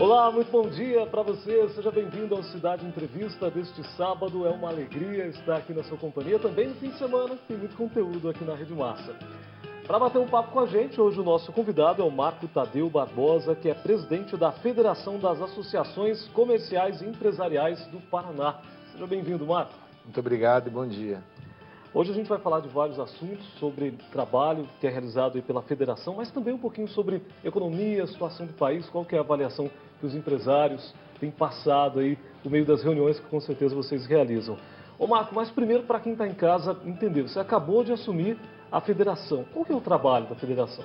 Olá, muito bom dia para você. Seja bem-vindo ao Cidade Entrevista deste sábado. É uma alegria estar aqui na sua companhia. Também no fim de semana tem muito conteúdo aqui na Rede Massa. Para bater um papo com a gente, hoje o nosso convidado é o Marco Tadeu Barbosa, que é presidente da Federação das Associações Comerciais e Empresariais do Paraná. Seja bem-vindo, Marco. Muito obrigado e bom dia. Hoje a gente vai falar de vários assuntos sobre trabalho que é realizado pela Federação, mas também um pouquinho sobre economia, situação do país, qual que é a avaliação que os empresários têm passado aí por meio das reuniões que com certeza vocês realizam. Ô Marco, mas primeiro para quem está em casa entender, você acabou de assumir a Federação. Qual que é o trabalho da Federação?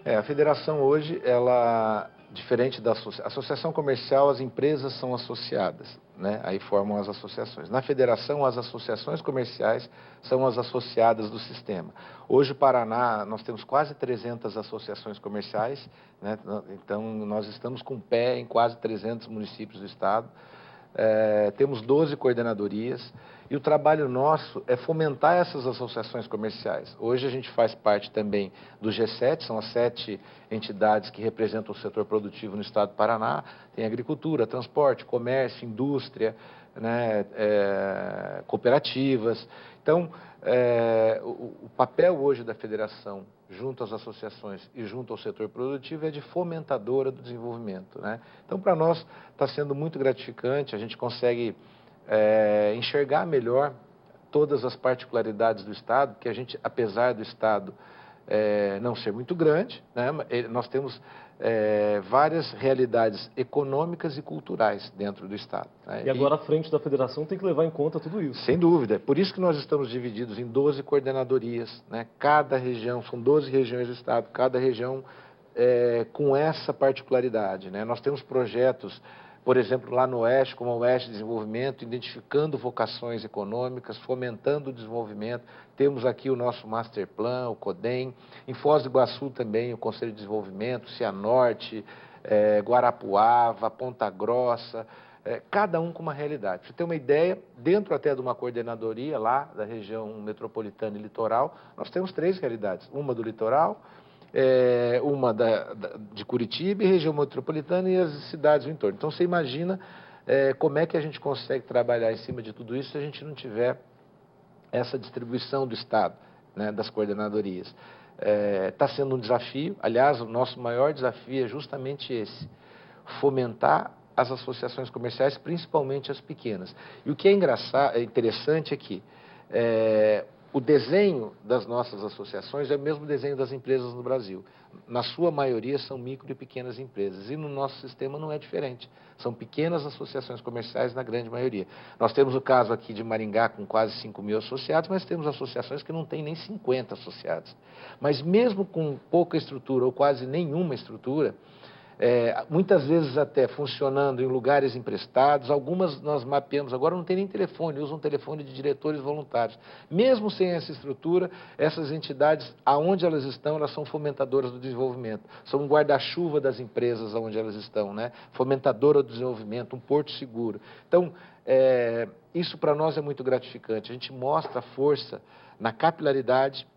A Federação hoje, ela, diferente da associação comercial, as empresas são associadas, né? Aí formam as associações. Na Federação, as associações comerciais são as associadas do sistema. Hoje, o Paraná, nós temos quase 300 associações comerciais, né? Então, nós estamos com pé em quase 300 municípios do estado. Temos 12 coordenadorias e o trabalho nosso é fomentar essas associações comerciais. Hoje a gente faz parte também do G7, são as 7 entidades que representam o setor produtivo no estado do Paraná. Tem agricultura, transporte, comércio, indústria, né, cooperativas. Então, o papel hoje da federação, junto às associações e junto ao setor produtivo, é de fomentadora do desenvolvimento, né? Então, para nós, está sendo muito gratificante, a gente consegue enxergar melhor todas as particularidades do Estado, que a gente, apesar do Estado não ser muito grande, né, nós temos várias realidades econômicas e culturais dentro do Estado, né? E agora a frente da Federação tem que levar em conta tudo isso. Sem dúvida. Por isso que nós estamos divididos em 12 coordenadorias, né? Cada região, são 12 regiões do Estado, cada região com essa particularidade, né? Nós temos projetos, por exemplo, lá no Oeste, como o Oeste Desenvolvimento, identificando vocações econômicas, fomentando o desenvolvimento. Temos aqui o nosso Master Plan, o CODEM. Em Foz do Iguaçu também o Conselho de Desenvolvimento, Cianorte, Guarapuava, Ponta Grossa, cada um com uma realidade. Para você ter uma ideia, dentro até de uma coordenadoria lá da região metropolitana e litoral, nós temos 3 realidades. Uma do litoral, uma de Curitiba e região metropolitana e as cidades do entorno. Então, você imagina como é que a gente consegue trabalhar em cima de tudo isso se a gente não tiver essa distribuição do Estado, né, das coordenadorias. Está sendo um desafio, aliás, o nosso maior desafio é justamente esse, fomentar as associações comerciais, principalmente as pequenas. E o que é interessante é que o desenho das nossas associações é o mesmo desenho das empresas no Brasil. Na sua maioria são micro e pequenas empresas. E no nosso sistema não é diferente. São pequenas associações comerciais na grande maioria. Nós temos o caso aqui de Maringá com quase 5.000 associados, mas temos associações que não têm nem 50 associados. Mas mesmo com pouca estrutura ou quase nenhuma estrutura, muitas vezes até funcionando em lugares emprestados, algumas nós mapeamos, agora não tem nem telefone, usam telefone de diretores voluntários. Mesmo sem essa estrutura, essas entidades, aonde elas estão, elas são fomentadoras do desenvolvimento, são um guarda-chuva das empresas aonde elas estão, né? Fomentadora do desenvolvimento, um porto seguro. Então, isso para nós é muito gratificante, a gente mostra a força na capilaridade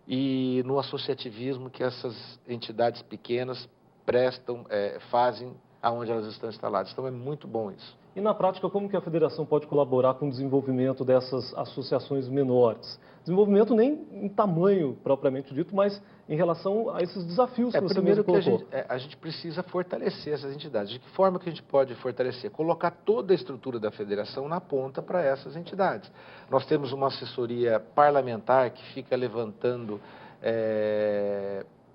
e no associativismo que essas entidades pequenas prestam, fazem aonde elas estão instaladas. Então é muito bom isso. E na prática, como que a Federação pode colaborar com o desenvolvimento dessas associações menores? Desenvolvimento nem em tamanho propriamente dito, mas em relação a esses desafios que você mesmo colocou. Primeiro que a gente precisa fortalecer essas entidades. De que forma que a gente pode fortalecer? Colocar toda a estrutura da Federação na ponta para essas entidades. Nós temos uma assessoria parlamentar que fica levantando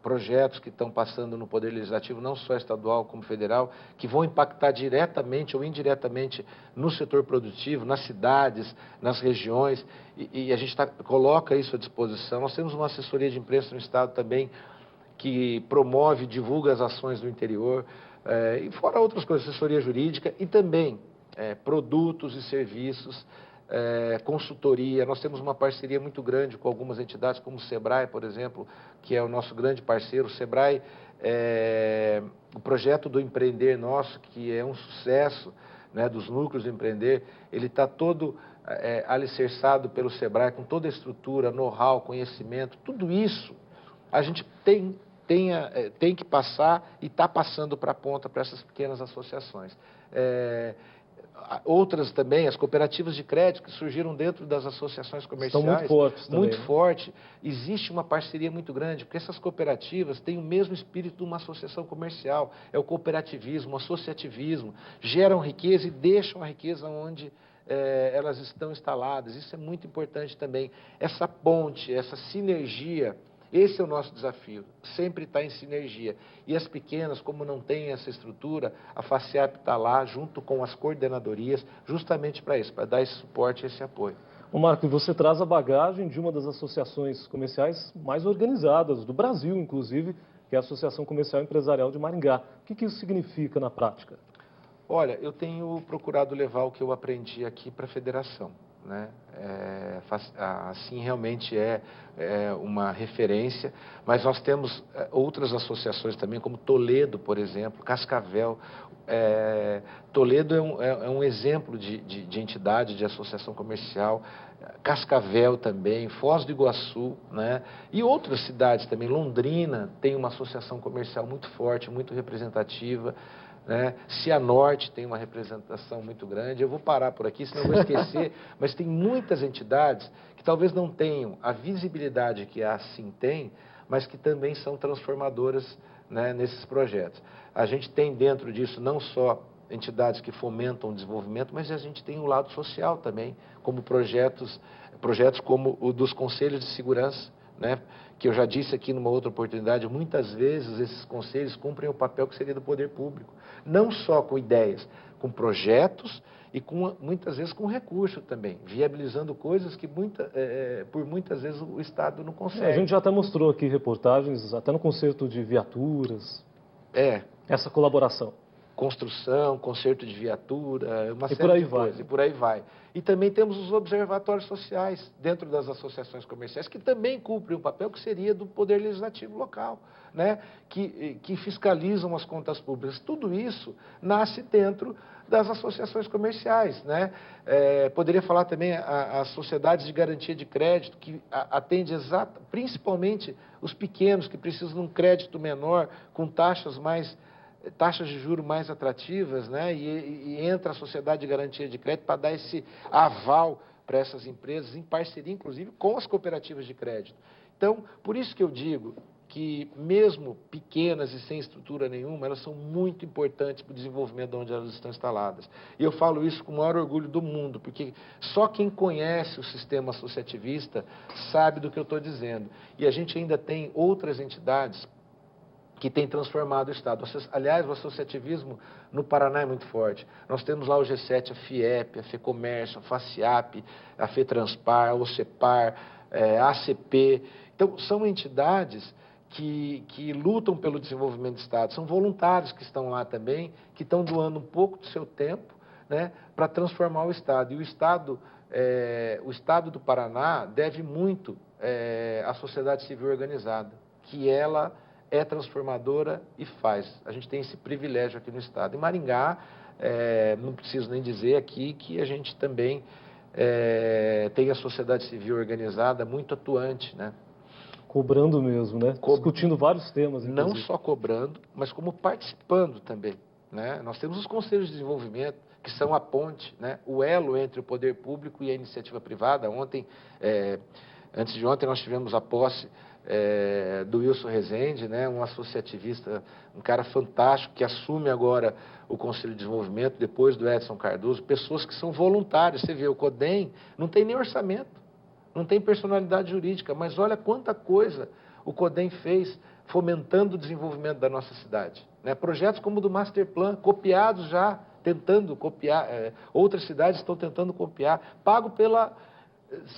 projetos que estão passando no Poder Legislativo, não só estadual como federal, que vão impactar diretamente ou indiretamente no setor produtivo, nas cidades, nas regiões, e a gente coloca isso à disposição. Nós temos uma assessoria de imprensa no Estado também, que promove e divulga as ações do interior, e fora outras coisas, assessoria jurídica e também produtos e serviços, consultoria. Nós temos uma parceria muito grande com algumas entidades, como o SEBRAE, por exemplo, que é o nosso grande parceiro. O SEBRAE, o projeto do Empreender Nosso, que é um sucesso, né, dos núcleos de empreender, ele está todo alicerçado pelo SEBRAE, com toda a estrutura, know-how, conhecimento, tudo isso a gente tem tem que passar e está passando para a ponta para essas pequenas associações. Outras também, as cooperativas de crédito que surgiram dentro das associações comerciais. Estão muito fortes também. Muito forte. Existe uma parceria muito grande, porque essas cooperativas têm o mesmo espírito de uma associação comercial. É o cooperativismo, o associativismo. Geram riqueza e deixam a riqueza onde elas estão instaladas. Isso é muito importante também. Essa ponte, essa sinergia. Esse é o nosso desafio, sempre estar em sinergia. E as pequenas, como não têm essa estrutura, a FACEAP está lá junto com as coordenadorias, justamente para isso, para dar esse suporte e esse apoio. Ô Marco, você traz a bagagem de uma das associações comerciais mais organizadas do Brasil, inclusive, que é a Associação Comercial Empresarial de Maringá. O que isso significa na prática? Olha, eu tenho procurado levar o que eu aprendi aqui para a federação. Né? Assim realmente é uma referência, mas nós temos outras associações também, como Toledo, por exemplo, Cascavel. Toledo é um exemplo de entidade, de associação comercial, Cascavel também, Foz do Iguaçu, né? E outras cidades também, Londrina tem uma associação comercial muito forte, muito representativa. Né? Cianorte tem uma representação muito grande. Eu vou parar por aqui, senão eu vou esquecer, mas tem muitas entidades que talvez não tenham a visibilidade que a Assim tem, mas que também são transformadoras, né, nesses projetos. A gente tem dentro disso não só entidades que fomentam o desenvolvimento, mas a gente tem o lado social também, como projetos como o dos conselhos de segurança, né? Que eu já disse aqui numa outra oportunidade, muitas vezes esses conselhos cumprem o papel que seria do poder público, não só com ideias, com projetos e muitas vezes com recurso também, viabilizando coisas que por muitas vezes o Estado não consegue. A gente já até mostrou aqui reportagens, até no concerto de viaturas, essa colaboração. Construção, conserto de viatura, uma série de coisas, e por aí vai. E também temos os observatórios sociais dentro das associações comerciais, que também cumprem um papel que seria do Poder Legislativo local, né? Que fiscalizam as contas públicas. Tudo isso nasce dentro das associações comerciais, né? Poderia falar também as sociedades de garantia de crédito, que atende principalmente os pequenos, que precisam de um crédito menor, com taxas de juros mais atrativas, né? E entra a sociedade de garantia de crédito para dar esse aval para essas empresas, em parceria, inclusive, com as cooperativas de crédito. Então, por isso que eu digo que, mesmo pequenas e sem estrutura nenhuma, elas são muito importantes para o desenvolvimento de onde elas estão instaladas. E eu falo isso com o maior orgulho do mundo, porque só quem conhece o sistema associativista sabe do que eu estou dizendo. E a gente ainda tem outras entidades que tem transformado o Estado. Aliás, o associativismo no Paraná é muito forte. Nós temos lá o G7, a FIEP, a FEComércio, a FACEAP, a FETranspar, a OCEPAR, a ACP. Então, são entidades que lutam pelo desenvolvimento do Estado. São voluntários que estão lá também, que estão doando um pouco do seu tempo, né, para transformar o Estado. E o Estado do Paraná deve muito à sociedade civil organizada, que ela é transformadora e faz. A gente tem esse privilégio aqui no Estado. Em Maringá, não preciso nem dizer aqui que a gente também tem a sociedade civil organizada muito atuante, né? Cobrando mesmo, né? Discutindo vários temas, inclusive. Não só cobrando, mas como participando também, né? Nós temos os conselhos de desenvolvimento, que são a ponte, né? O elo entre o poder público e a iniciativa privada. Antes de ontem, nós tivemos a posse do Wilson Rezende, né, um associativista, um cara fantástico, que assume agora o Conselho de Desenvolvimento, depois do Edson Cardoso, pessoas que são voluntárias. Você vê, o CODEM não tem nem orçamento, não tem personalidade jurídica, mas olha quanta coisa o CODEM fez fomentando o desenvolvimento da nossa cidade. Né? Projetos como o do Masterplan, copiados já, tentando copiar, outras cidades estão tentando copiar, pago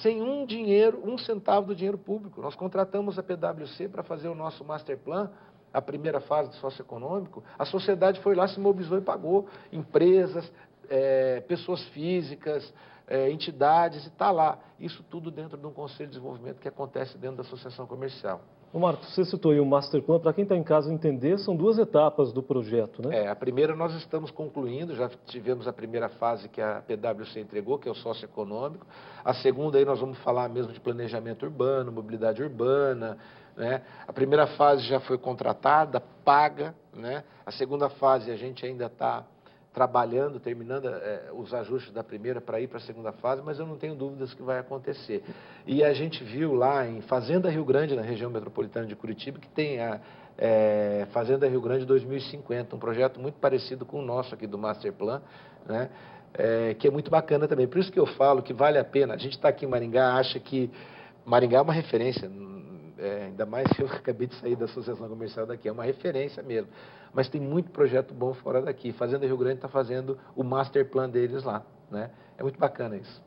sem um centavo do dinheiro público. Nós contratamos a PwC para fazer o nosso Masterplan, a primeira fase do socioeconômico. A sociedade foi lá, se mobilizou e pagou. Empresas, pessoas físicas, entidades, e está lá. Isso tudo dentro de um conselho de desenvolvimento que acontece dentro da associação comercial. Ô Marcos, você citou aí o Masterplan. Para quem está em casa entender, são 2 etapas do projeto, né? A primeira nós estamos concluindo, já tivemos a primeira fase que a PwC entregou, que é o socioeconômico. A segunda aí nós vamos falar mesmo de planejamento urbano, mobilidade urbana, né? A primeira fase já foi contratada, paga, né? A segunda fase a gente ainda está trabalhando, terminando os ajustes da primeira para ir para a segunda fase, mas eu não tenho dúvidas que vai acontecer. E a gente viu lá em Fazenda Rio Grande, na região metropolitana de Curitiba, que tem a Fazenda Rio Grande 2050, um projeto muito parecido com o nosso aqui do Master Plan, né? Que é muito bacana também. Por isso que eu falo que vale a pena. A gente está aqui em Maringá, acha que Maringá é uma referência, ainda mais eu que acabei de sair da Associação Comercial daqui, é uma referência mesmo. Mas tem muito projeto bom fora daqui. Fazenda Rio Grande está fazendo o Master Plan deles lá, né? É muito bacana isso.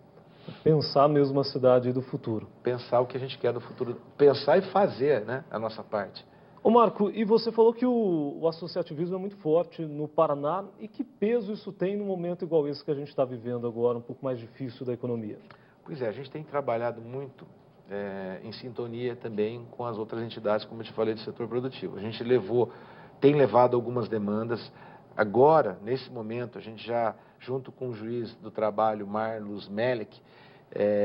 Pensar mesmo a cidade do futuro. Pensar o que a gente quer no futuro. Pensar e fazer, né, a nossa parte. Ô Marco, e você falou que o associativismo é muito forte no Paraná, e que peso isso tem num momento igual esse que a gente está vivendo agora, um pouco mais difícil da economia? Pois é, a gente tem trabalhado muito em sintonia também com as outras entidades, como eu te falei, do setor produtivo. A gente tem levado algumas demandas. Agora, nesse momento, a gente já, junto com o juiz do trabalho, Marlos Melek,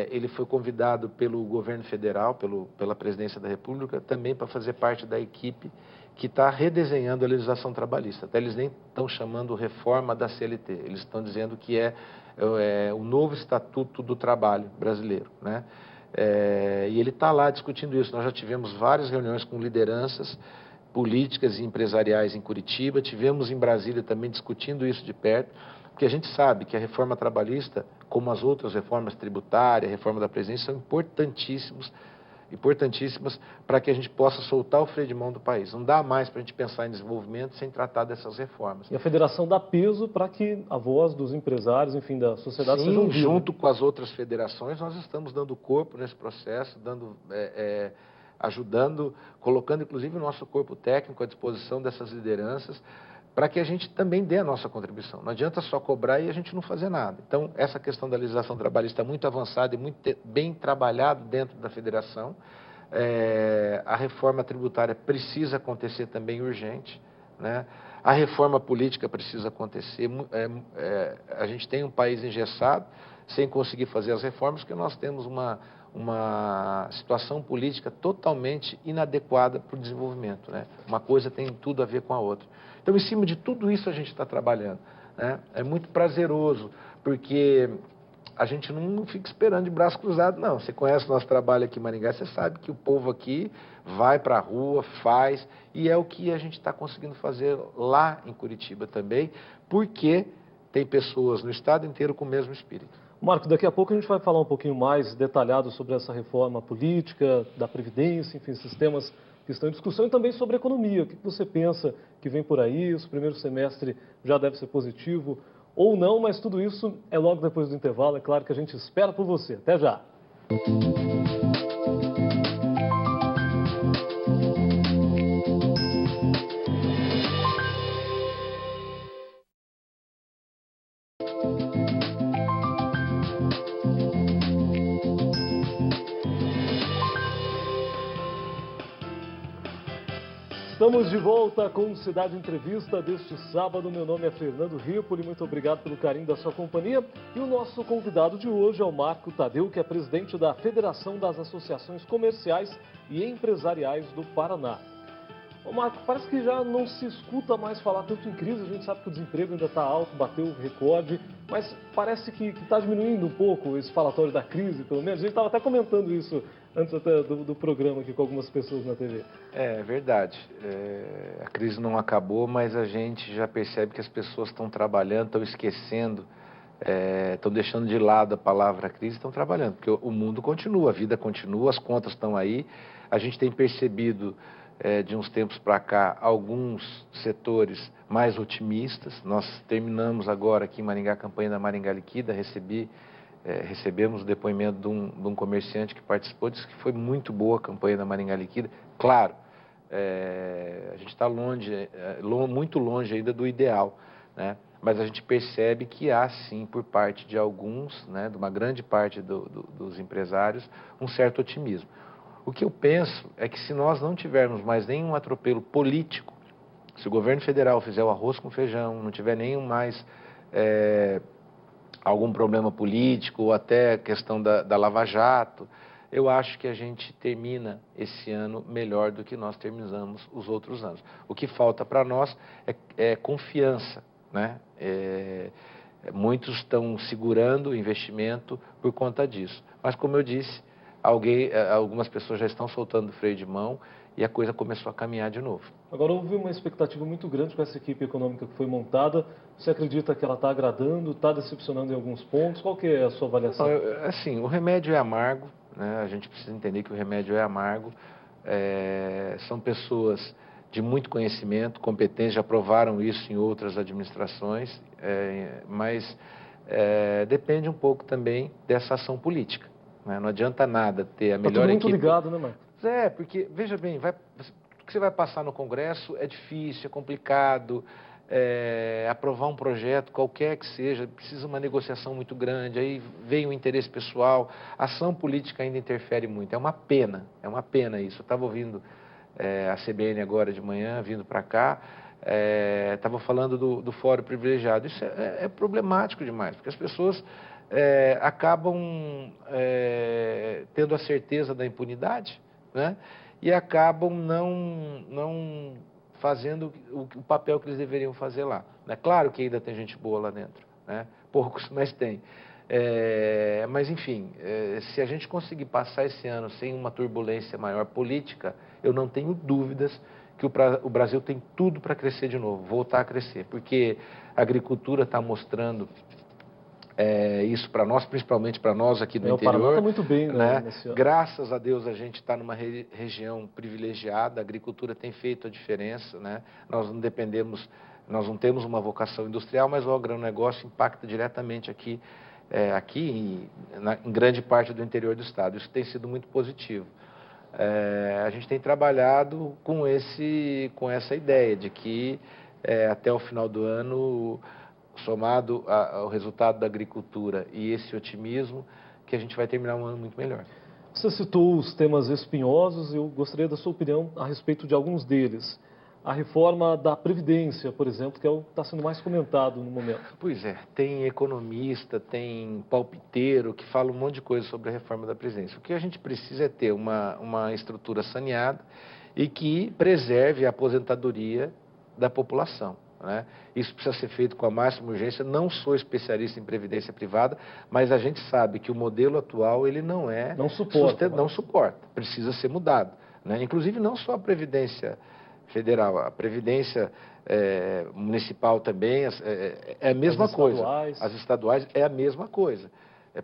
ele foi convidado pelo governo federal, pela presidência da República, também para fazer parte da equipe que está redesenhando a legislação trabalhista. Até eles nem estão chamando reforma da CLT, eles estão dizendo que é o novo Estatuto do Trabalho brasileiro, né? E ele está lá discutindo isso. Nós já tivemos várias reuniões com lideranças políticas e empresariais em Curitiba, tivemos em Brasília também discutindo isso de perto, porque a gente sabe que a reforma trabalhista, como as outras reformas tributárias, a reforma da Previdência, são importantíssimas para que a gente possa soltar o freio de mão do país. Não dá mais para a gente pensar em desenvolvimento sem tratar dessas reformas. E a federação dá peso para que a voz dos empresários, enfim, da sociedade seja ouvida. Junto com as outras federações, nós estamos dando corpo nesse processo, ajudando, colocando inclusive o nosso corpo técnico à disposição dessas lideranças, para que a gente também dê a nossa contribuição. Não adianta só cobrar e a gente não fazer nada. Então, essa questão da legislação trabalhista é muito avançada e muito bem trabalhada dentro da federação. A reforma tributária precisa acontecer também urgente, né? A reforma política precisa acontecer. A gente tem um país engessado, sem conseguir fazer as reformas, porque nós temos uma situação política totalmente inadequada para o desenvolvimento, né? Uma coisa tem tudo a ver com a outra. Então, em cima de tudo isso a gente está trabalhando, né? É muito prazeroso, porque a gente não fica esperando de braço cruzado, não. Você conhece o nosso trabalho aqui em Maringá, você sabe que o povo aqui vai para a rua, faz, e é o que a gente está conseguindo fazer lá em Curitiba também, porque tem pessoas no estado inteiro com o mesmo espírito. Marco, daqui a pouco a gente vai falar um pouquinho mais detalhado sobre essa reforma política, da Previdência, enfim, esses temas que estão em discussão, e também sobre a economia. O que você pensa que vem por aí? O primeiro semestre já deve ser positivo ou não, mas tudo isso é logo depois do intervalo. É claro que a gente espera por você. Até já! Estamos de volta com Cidade Entrevista deste sábado. Meu nome é Fernando Ripoli, muito obrigado pelo carinho da sua companhia. E o nosso convidado de hoje é o Marco Tadeu, que é presidente da Federação das Associações Comerciais e Empresariais do Paraná. Ô Marco, parece que já não se escuta mais falar tanto em crise. A gente sabe que o desemprego ainda está alto, bateu o recorde, mas parece que está diminuindo um pouco esse falatório da crise, pelo menos. A gente estava até comentando isso antes até do programa aqui com algumas pessoas na TV. É verdade. A crise não acabou, mas a gente já percebe que as pessoas estão trabalhando, estão esquecendo, estão deixando de lado a palavra crise, estão trabalhando, porque o mundo continua, a vida continua, as contas estão aí. A gente tem percebido de uns tempos para cá, alguns setores mais otimistas. Nós terminamos agora aqui em Maringá a campanha da Maringá Liquida, recebemos o depoimento de um comerciante que participou, disse que foi muito boa a campanha da Maringá Liquida. Claro, a gente está muito longe ainda do ideal, né? Mas a gente percebe que há sim, por parte de alguns, né, de uma grande parte dos empresários, um certo otimismo. O que eu penso é que se nós não tivermos mais nenhum atropelo político, se o governo federal fizer o arroz com feijão, não tiver nenhum mais algum problema político ou até questão da Lava Jato, eu acho que a gente termina esse ano melhor do que nós terminamos os outros anos. O que falta para nós é confiança, né? Muitos estão segurando o investimento por conta disso. Mas, como eu disse, algumas pessoas já estão soltando o freio de mão e a coisa começou a caminhar de novo. Agora, houve uma expectativa muito grande com essa equipe econômica que foi montada. Você acredita que ela está agradando, está decepcionando em alguns pontos? Qual que é a sua avaliação? Assim, o remédio é amargo, né? A gente precisa entender que o remédio é amargo. São pessoas de muito conhecimento, competência, já provaram isso em outras administrações, mas depende um pouco também dessa ação política, né? Não adianta nada ter a melhor equipe... Está tudo muito ligado, né, Marcos? Porque, veja bem, o que você vai passar no Congresso é difícil, é complicado, aprovar um projeto, qualquer que seja, precisa uma negociação muito grande, aí vem o interesse pessoal, a ação política ainda interfere muito, é uma pena isso. Eu estava ouvindo a CBN agora de manhã, vindo para cá, estava falando do fórum privilegiado. Isso é problemático demais, porque as pessoas acabam tendo a certeza da impunidade, né? E acabam não fazendo o papel que eles deveriam fazer lá. É claro que ainda tem gente boa lá dentro, né? Poucos, mas tem. Mas, enfim, se a gente conseguir passar esse ano sem uma turbulência maior política, eu não tenho dúvidas que o Brasil tem tudo para crescer de novo, voltar a crescer, porque a agricultura está mostrando isso para nós, principalmente para nós aqui do interior. O Paraná está muito bem, né? Graças a Deus a gente está numa região privilegiada, a agricultura tem feito a diferença, né? Nós não temos uma vocação industrial, mas o agronegócio impacta diretamente aqui em grande parte do interior do estado. Isso tem sido muito positivo. A gente tem trabalhado com essa ideia de que até o final do ano, somado ao resultado da agricultura e esse otimismo, que a gente vai terminar um ano muito melhor. Você citou os temas espinhosos e eu gostaria da sua opinião a respeito de alguns deles. A reforma da Previdência, por exemplo, que está sendo mais comentado no momento. Pois é, tem economista, tem palpiteiro que fala um monte de coisa sobre a reforma da Previdência. O que a gente precisa é ter uma estrutura saneada e que preserve a aposentadoria da população, né? Isso precisa ser feito com a máxima urgência. Não sou especialista em previdência privada, mas a gente sabe que o modelo atual ele não suporta, precisa ser mudado, né? Inclusive não só a Previdência Federal, a Previdência municipal também é a mesma coisa. As estaduais é a mesma coisa.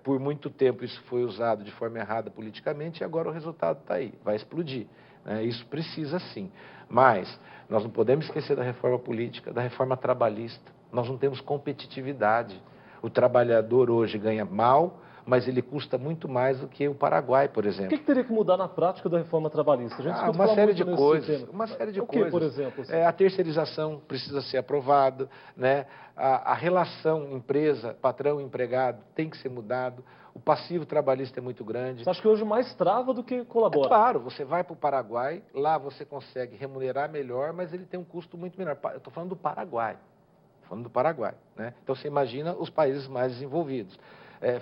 Por muito tempo isso foi usado de forma errada politicamente e agora o resultado está aí, vai explodir, né? Isso precisa sim. Mas nós não podemos esquecer da reforma política, da reforma trabalhista. Nós não temos competitividade. O trabalhador hoje ganha mal, mas ele custa muito mais do que o Paraguai, por exemplo. O que teria que mudar na prática da reforma trabalhista? Uma série de coisas. O que, por exemplo? Assim? A terceirização precisa ser aprovada, né? A relação empresa, patrão, empregado tem que ser mudado. O passivo trabalhista é muito grande. Você acha que hoje mais trava do que colabora? Claro, você vai para o Paraguai, lá você consegue remunerar melhor, mas ele tem um custo muito menor. Eu estou falando do Paraguai. Né? Então você imagina os países mais desenvolvidos.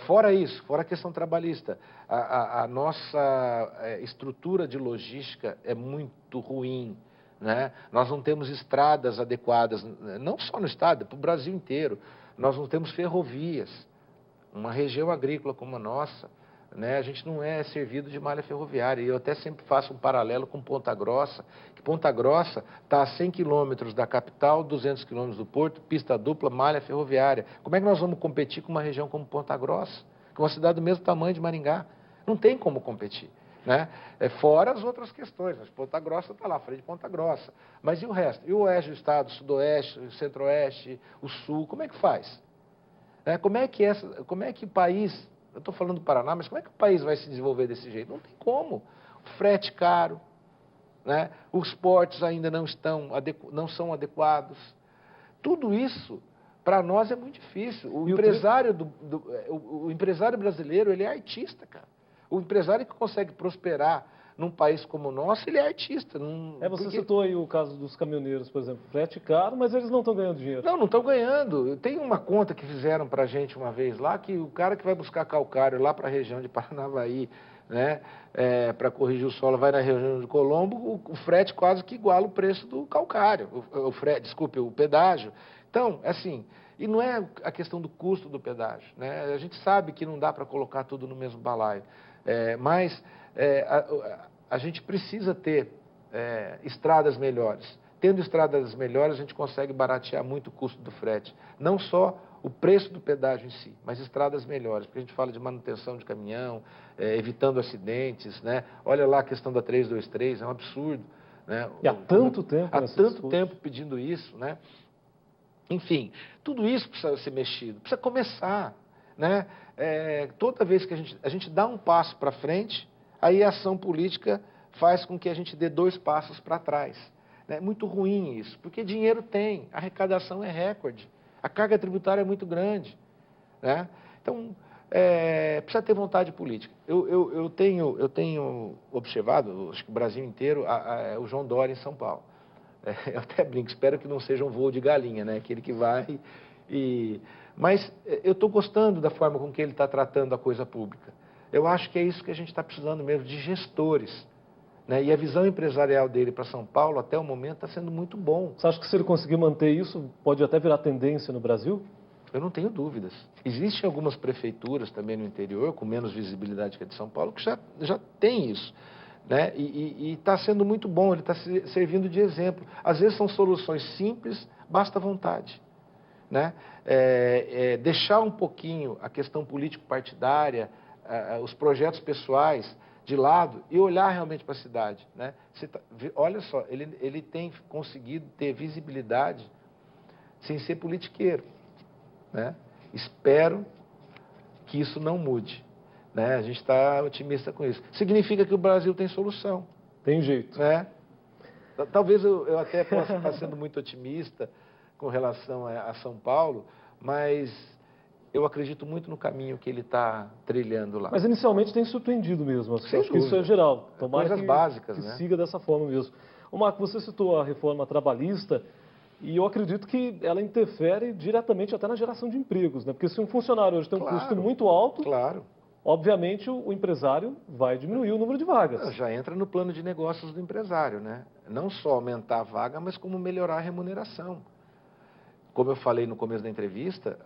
Fora isso, fora a questão trabalhista, a nossa estrutura de logística é muito ruim, né? Nós não temos estradas adequadas, não só no estado, para o Brasil inteiro. Nós não temos ferrovias. Uma região agrícola como a nossa, né, a gente não é servido de malha ferroviária. E eu até sempre faço um paralelo com Ponta Grossa, que Ponta Grossa está a 100 quilômetros da capital, 200 quilômetros do porto, pista dupla, malha ferroviária. Como é que nós vamos competir com uma região como Ponta Grossa, com uma cidade do mesmo tamanho de Maringá? Não tem como competir, né? Fora as outras questões, mas Ponta Grossa está lá, frente de Ponta Grossa. Mas e o resto? E o oeste do estado, o sudoeste, o centro-oeste, o sul, como é que faz? Como é que o país, eu estou falando do Paraná, mas como é que o país vai se desenvolver desse jeito? Não tem como. O frete caro, né? Os portos ainda não são adequados. Tudo isso, para nós, é muito difícil. O empresário brasileiro, ele é artista, cara. O empresário que consegue prosperar num país como o nosso, ele é artista. Você citou aí o caso dos caminhoneiros, por exemplo, frete caro, mas eles não estão ganhando dinheiro. Não estão ganhando. Tem uma conta que fizeram para a gente uma vez lá, que o cara que vai buscar calcário lá para a região de Paranavaí, né, para corrigir o solo, vai na região de Colombo, o frete quase que iguala o preço do calcário, o pedágio. Então, assim, e não é a questão do custo do pedágio, né? A gente sabe que não dá para colocar tudo no mesmo balaio, mas a gente precisa ter estradas melhores. Tendo estradas melhores, a gente consegue baratear muito o custo do frete. Não só o preço do pedágio em si, mas estradas melhores, porque a gente fala de manutenção de caminhão, evitando acidentes, né? Olha lá a questão da 323, é um absurdo, né? E há tanto tempo. Há tanto tempo pedindo isso, né? Enfim, tudo isso precisa ser mexido, precisa começar, né? Toda vez que a gente dá um passo para frente, aí a ação política faz com que a gente dê 2 passos para trás. É muito ruim isso, porque dinheiro tem, a arrecadação é recorde, a carga tributária é muito grande, né? Então, precisa ter vontade política. Eu tenho observado, acho que o Brasil inteiro, o João Dória em São Paulo. Eu até brinco, espero que não seja um voo de galinha, né? Aquele que vai Mas eu estou gostando da forma com que ele está tratando a coisa pública. Eu acho que é isso que a gente está precisando mesmo, de gestores. Né? E a visão empresarial dele para São Paulo, até o momento, está sendo muito bom. Você acha que se ele conseguir manter isso, pode até virar tendência no Brasil? Eu não tenho dúvidas. Existem algumas prefeituras também no interior, com menos visibilidade que a de São Paulo, que já tem isso. Né? E está sendo muito bom, ele está servindo de exemplo. Às vezes são soluções simples, basta vontade. Né? Deixar um pouquinho a questão político-partidária, os projetos pessoais de lado e olhar realmente para a cidade. Né? Olha só, ele tem conseguido ter visibilidade sem ser politiqueiro. Né? Espero que isso não mude. Né? A gente está otimista com isso. Significa que o Brasil tem solução. Tem jeito. Né? Talvez eu até possa estar sendo muito otimista com relação a São Paulo, mas eu acredito muito no caminho que ele está trilhando lá. Mas inicialmente tem surpreendido mesmo. Acho que isso é geral. Tomara Coisas básicas, que né? siga dessa forma mesmo. Ô Marco, você citou a reforma trabalhista e eu acredito que ela interfere diretamente até na geração de empregos, né? Porque se um funcionário hoje tem um custo muito alto, obviamente o empresário vai diminuir o número de vagas. Já entra no plano de negócios do empresário, né? Não só aumentar a vaga, mas como melhorar a remuneração. Como eu falei no começo da entrevista,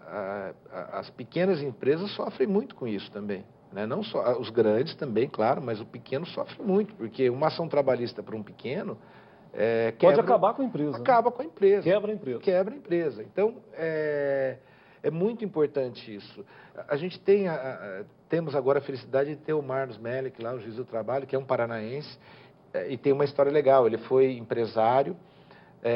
as pequenas empresas sofrem muito com isso também. Né? Não só os grandes também, claro, mas o pequeno sofre muito, porque uma ação trabalhista para um pequeno pode acabar com a empresa. Acaba com a empresa. Quebra a empresa. Quebra a empresa. Então, é muito importante isso. A gente temos agora a felicidade de ter o Marlos Melick lá, o juiz do trabalho, que é um paranaense, e tem uma história legal. Ele foi empresário,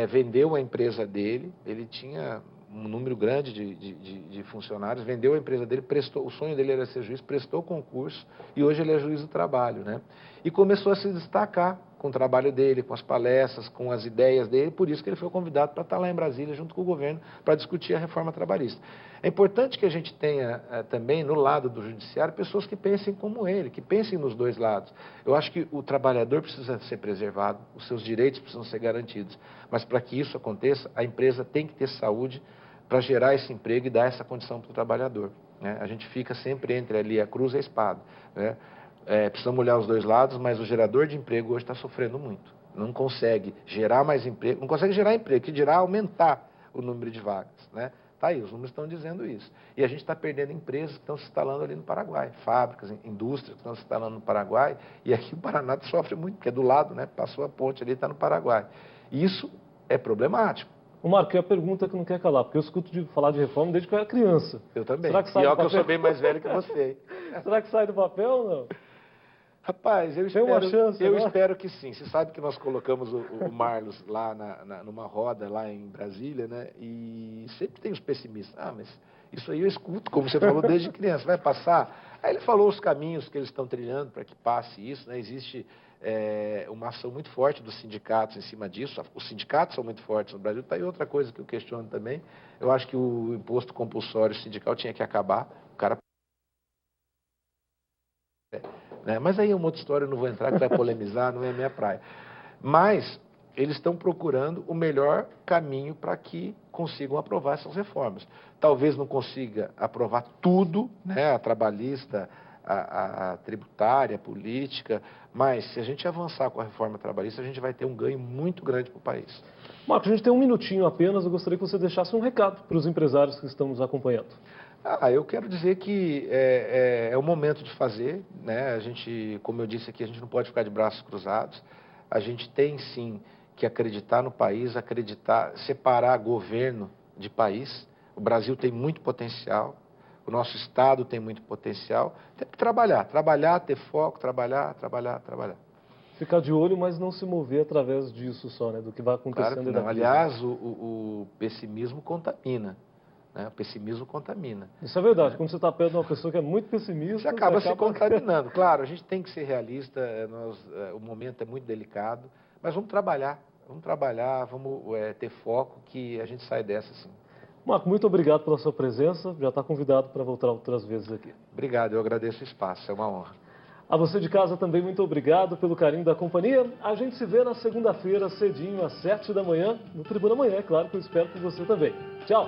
vendeu a empresa dele, ele tinha um número grande de funcionários, vendeu a empresa dele, o sonho dele era ser juiz, prestou o concurso e hoje ele é juiz do trabalho, né? E começou a se destacar com o trabalho dele, com as palestras, com as ideias dele, por isso que ele foi convidado para estar lá em Brasília junto com o governo para discutir a reforma trabalhista. É importante que a gente tenha também no lado do judiciário pessoas que pensem como ele, que pensem nos dois lados. Eu acho que o trabalhador precisa ser preservado, os seus direitos precisam ser garantidos, mas para que isso aconteça, a empresa tem que ter saúde para gerar esse emprego e dar essa condição para o trabalhador. Né? A gente fica sempre entre ali a cruz e a espada. Né? Precisamos olhar os dois lados, mas o gerador de emprego hoje está sofrendo muito. Não consegue gerar mais emprego, não consegue gerar emprego, que dirá aumentar o número de vagas. Né? Tá aí, os números estão dizendo isso. E a gente está perdendo empresas que estão se instalando ali no Paraguai, fábricas, indústrias que estão se instalando no Paraguai, e aqui o Paraná sofre muito, porque é do lado, né? Passou a ponte ali e está no Paraguai. Isso é problemático. O Marco, é a pergunta que não quer calar, porque eu escuto falar de reforma desde que eu era criança. Eu também. Será que sai do papel? Que eu sou bem mais velho que você. Será que sai do papel ou não? Rapaz, eu espero que sim. Você sabe que nós colocamos o Marlos lá numa roda lá em Brasília, né? E sempre tem os pessimistas. Mas isso aí eu escuto, como você falou, desde criança. Vai passar? Aí ele falou os caminhos que eles estão trilhando para que passe isso, né? Existe uma ação muito forte dos sindicatos em cima disso. Os sindicatos são muito fortes no Brasil. Está aí outra coisa que eu questiono também. Eu acho que o imposto compulsório sindical tinha que acabar. O cara... né? Mas aí é uma outra história, eu não vou entrar, que vai polemizar, não é a minha praia. Mas eles estão procurando o melhor caminho para que consigam aprovar essas reformas. Talvez não consiga aprovar tudo, né, a trabalhista, a tributária, a política, mas se a gente avançar com a reforma trabalhista, a gente vai ter um ganho muito grande para o país. Marcos, a gente tem um minutinho apenas, eu gostaria que você deixasse um recado para os empresários que estão nos acompanhando. Eu quero dizer que é o momento de fazer, né? A gente, como eu disse aqui, a gente não pode ficar de braços cruzados. A gente tem sim que acreditar no país, separar governo de país. O Brasil tem muito potencial, o nosso Estado tem muito potencial. Tem que trabalhar, ter foco, trabalhar. Ficar de olho, mas não se mover através disso só, né? Do que vai acontecendo. Claro que não. Aliás, o pessimismo contamina. Né? O pessimismo contamina. Isso é verdade. Quando você está perto de uma pessoa que é muito pessimista... Você acaba se contaminando. Claro, a gente tem que ser realista, o momento é muito delicado, mas vamos trabalhar, vamos ter foco que a gente sai dessa sim. Marco, muito obrigado pela sua presença. Já está convidado para voltar outras vezes aqui. Obrigado, eu agradeço o espaço, é uma honra. A você de casa também, muito obrigado pelo carinho da companhia. A gente se vê na segunda-feira, cedinho, às 7 da manhã, no Tribuna Manhã, é claro que eu espero por você também. Tchau!